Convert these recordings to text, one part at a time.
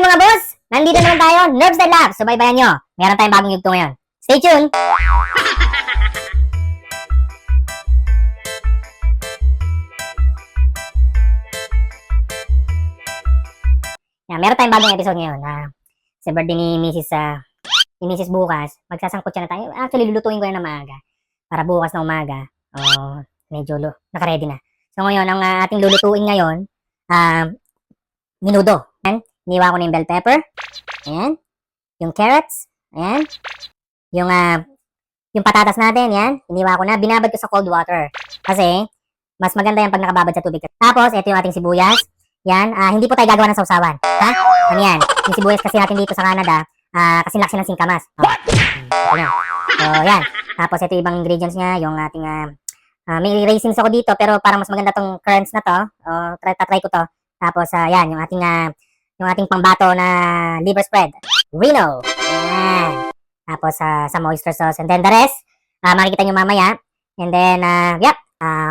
mga boss! Nandito naman tayo, Nerves That Lab. Subaybayan nyo. Meron tayong bagong yugto ngayon. Stay tuned! Yan, meron tayong bagong episode ngayon. Sa birthday ni Mrs. bukas. Magsasangkot siya na tayo. Actually, lulutuin ko na ng maaga. Para bukas na umaga, medyo nakaready na. So ngayon, ang ating lulutuin ngayon, menudo. Yan. Iniwa ko na yung bell pepper. Ayan. Yung carrots. Ayan. Yung patatas natin, yan. Iniwa ko na. Binabad ko sa cold water. Kasi, mas maganda yan pag nakababad sa tubig. Tapos, ito yung ating sibuyas. Yan. Hindi po tayo gagawa ng sausawan. Ha? Ano yan? Yung sibuyas kasi natin dito sa Canada, kasi laksi ng singkamas. Ayan. So, yan. Tapos, ito yung ibang ingredients niya. Yung ating, may raisins ako dito, pero parang mas maganda tong currants na to. Try ko to. Tapos, yan. Yung ating pangbato na liver spread. Reno. Ayan. Tapos, some oyster sauce. And then, the rest, makikita nyo mamaya. And then,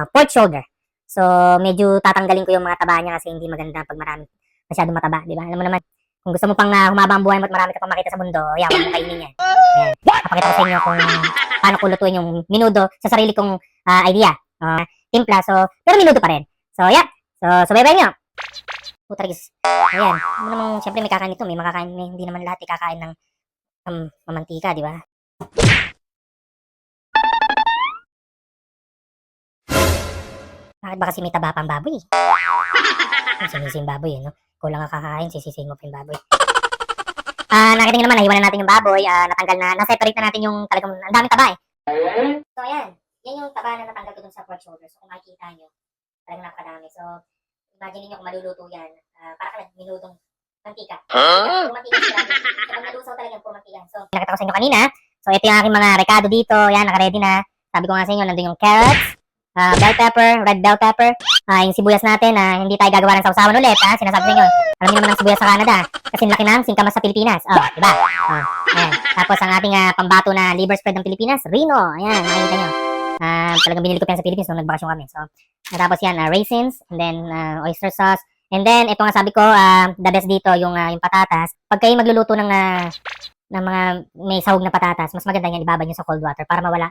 pork shoulder. So, medyo tatanggalin ko yung mga taba niya kasi hindi maganda pag masyadong mataba. Diba? Alam mo naman, kung gusto mo pang humaba ang buhay mo at marami ka pang makita sa mundo, huwag mo kainin yan. Ayan. Papakita ko sa inyo kung paano ko lutuin yung menudo sa sarili kong idea. Timpla. So, pero menudo pa rin. So, So, bye-bye nyo. Putragis. Ayan. Ano namang, syempre may kakain ito. May makakain, hindi naman lahat kakain ng mamantika, di ba? Bakit ba kasi may taba pang baboy? Sinisin baboy, no? Kulang ang kakain, sisisihin mo pa yung baboy. Nakita nyo naman, nahiwanan natin yung baboy. Natanggal na, na-separate na natin yung talagang, ang daming taba eh. So, ayan. Yan yung taba na natanggal ko dun sa pork shoulder. So, kung makikita nyo, talagang napakadami. So, imagine niyo kung maluluto yan. Para ka minudong mantika. Puro mantika sila. So, pag nalusaw talagang puro mantika. So, nakita ko sa inyo kanina. So, ito yung aking mga recado dito. Yan, naka-ready na. Sabi ko nga sa inyo, nandun yung carrots, bell pepper, red bell pepper, yung sibuyas natin, hindi tayo gagawa ng sausawan ulit, sinasabi sa inyo. Alam niyo naman ang sibuyas sa Canada. Kasi laki ng singkamas sa Pilipinas. Diba? Ayan. Tapos, ang ating pambato na liver spread ng Pilipinas, Reno. Ayan, makikita nyo. Talagang binili ko pa yan sa Philippines nung nagbakasyon kami. So, tapos yan, raisins, and then oyster sauce. And then, ito nga sabi ko, the best dito, yung patatas. Pag kayo magluluto ng mga may sahog na patatas, mas maganda yan, ibabad nyo sa cold water para mawala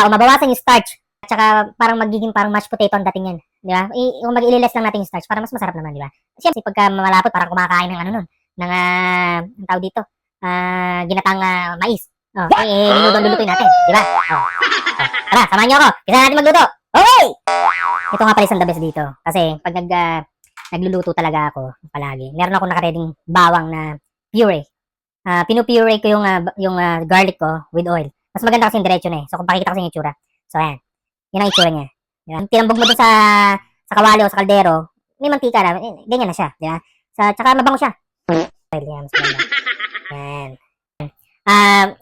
o mabawasan yung starch. At saka parang magiging parang mashed potato ang dating yan. Di ba? Mag-ililes lang natin yung starch para mas masarap naman, di ba? Siyempre, pagka malapot, parang kumakain ng ang tawag dito, ginatang mais. Menudo ang lulutuin natin, di ba? Tara, samahan nyo ako. Kaya natin magluto. Okay! Ito nga pala isang the best dito. Kasi pag nagluluto talaga ako palagi, meron ako nakareding bawang na puree. Pinupuree ko yung garlic ko with oil. Mas maganda kasi yung diretso na eh. So kung pakikita ko sa inyo yung itsura. So ayan. Yan ang itsura niya. Diba? Tinambog mo dun sa kawali o sa kaldero, may mantika na. Ganyan na siya. Diba? Tsaka mabango siya. Yan, mas maganda. Yan.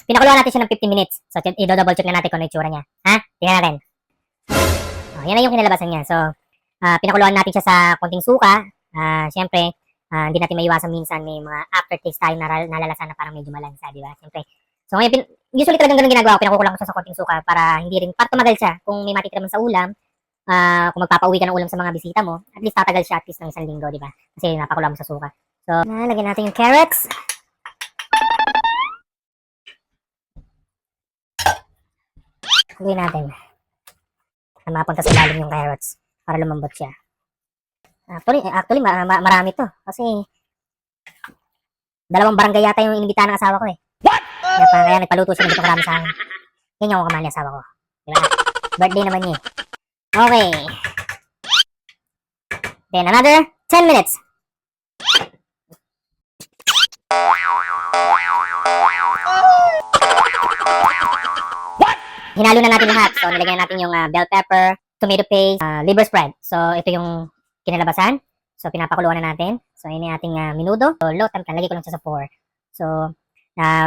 Pinakuluan natin siya ng 15 minutes. So, i-double check na natin kung ano yung itsura niya. Tingnan natin. Yan na yung kinalabasan niya. So, pinakuluan natin siya sa konting suka. Siyempre, hindi natin maiwasan minsan may mga aftertaste tayo na nalalasan na parang medyo malansa, di ba? Siyempre. So, ngayon, usually talagang ganun ginagawa ko. Pinakukulang ko siya sa konting suka para hindi rin, para tumagal siya. Kung may matitira man sa ulam, kung magpapauwi ka ng ulam sa mga bisita mo, at least tatagal siya at least ng 1 linggo, di ba? Kasi napakulang mo sa suka. So, lagyan natin yung carrots. Haluin natin. Na mapunta sa lalim yung carrots para lumambot siya. Actually marami to. Kasi 2 barangay yata yung inimbitahan ng asawa ko eh. What? Kaya nagpaluto siya ng dito karami sa akin. Yan yung kamahal ng asawa ko. Diba? Birthday naman niya. Okay. Then another 10 minutes. Hinalo na natin lahat. So, nilagyan natin yung bell pepper, tomato paste, liver spread. So, ito yung kinalabasan. So, pinapakuluan na natin. So, yun yung ating menudo. So, low temp, lagay ko lang siya sa 4. So,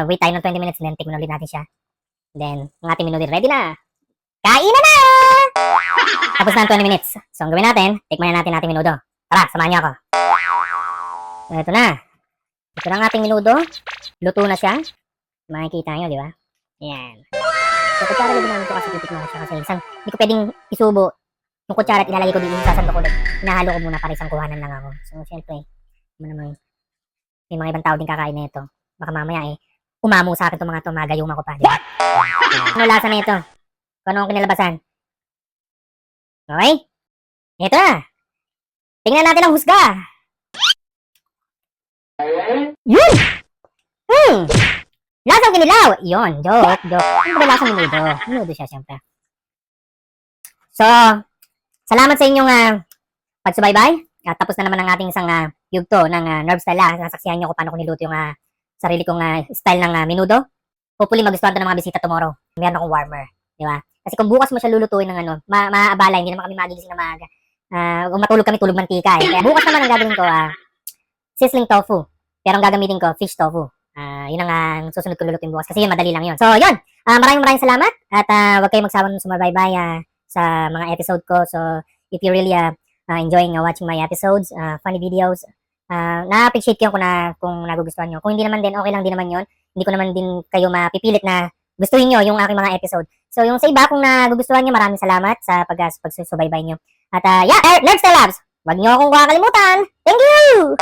wait tayo ng 20 minutes, then tikman ulit natin siya. Then, ang ating menudo ready na. Kain na! Tapos na ang 20 minutes. So, ang gawin natin, tikman na natin ating menudo. Tara, samahan niyo ako. So, ito na. Ito na ang ating menudo. Luto na siya. Makikita nyo, di ba? Yan. So, kutsara din namin ito kasi titikman ko siya kasi hindi ko pwedeng isubo yung kutsara at ilalagay ko dito sa sandok ulit. Hinahalo ko muna para isang kuhanan lang ako. So, syempre, naman may mga ibang tao din kakain na ito. Baka mamaya umamo sa akin itong mga ito, magayuma ko pa, di ba? Ano lasa na ito? Kung ano ang kinalabasan? Okay? Ito na. Tingnan natin ang husga. Yun! Lasang kinilaw! Yun, joke. Ano ba lasang minudo? Minudo siya, siyempre. So, salamat sa inyong pagsubaybay. Tapos na naman ang ating isang yugto ng Nerve Style. Nasaksihan niyo kung paano ko niluto yung sarili kong style ng minudo. Hopefully, magustuhan to ng mga bisita tomorrow. Meron akong warmer. Di ba? Kasi kung bukas mo siya lulutuin ng maaabala, hindi naman kami magigising na maaga. Kung matulog kami, tulog mantika. Kaya bukas naman ang gagawin ko, sizzling tofu. Pero ang gagamitin ko, fish tofu. Yun ang susunod ko lulutuin bukas. Kasi yun, madali lang yun. So, yun. Maraming salamat. At huwag kayong magsawang sumabaybay sa mga episode ko. So, if you really enjoying watching my episodes, funny videos, na-appreciate ko kung nagugustuhan nyo. Kung hindi naman din, okay lang din naman yun. Hindi ko naman din kayo mapipilit na gustuhin nyo yung aking mga episode. So, yung sa iba, kung nagugustuhan nyo, maraming salamat sa pagsusubaybay nyo. At, Nerve Style Labs, huwag nyo akong kakalimutan. Thank you!